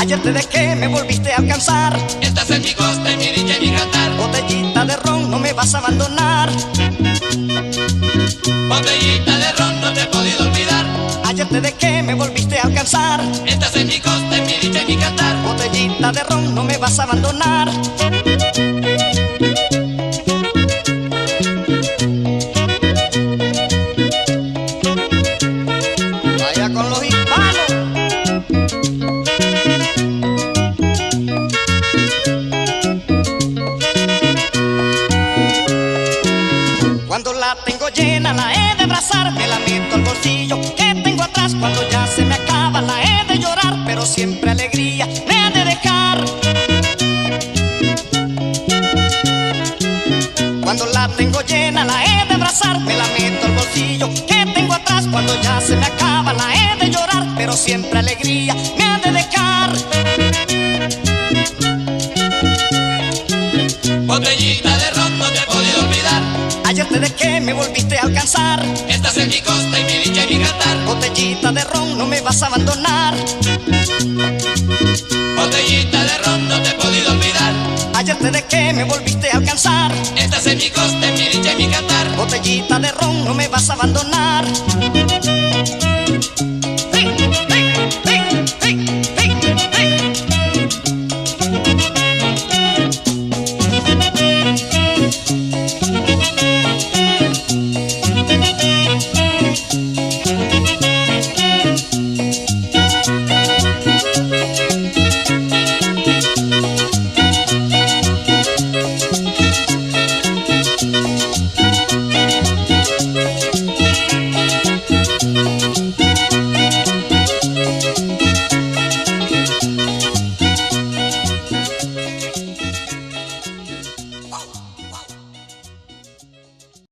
Ayer te dejé, me volviste a alcanzar. Estás en mi costa, en mi dicha y mi cantar. Botellita de ron, no me vas a abandonar. Botellita de ron, no te he podido olvidar. Ayer te dejé, me volviste a alcanzar. Estás en mi costa, en mi dicha y mi cantar. Botellita de ron, no me vas a abandonar. Vaya con los hispanos. Cuando la tengo llena la he de abrazar, me la meto al bolsillo que tengo atrás. Cuando ya se me acaba la he de llorar, pero siempre alegría me ha de dejar. Cuando la tengo llena la he de abrazar, me la meto al bolsillo que tengo atrás. Cuando ya se me acaba la he de llorar, pero siempre alegría me ha de dejar. Botellita de ron, no te he podido olvidar. Ayer te dejé, me volviste a alcanzar. Estás en mi costa, en mi dicha y mi cantar. Botellita de ron, no me vas a abandonar. Botellita de ron, no te he podido olvidar. Ayer te dejé, me volviste a alcanzar. Estás en mi costa, en mi dicha y mi cantar. Botellita de ron, no me vas a abandonar.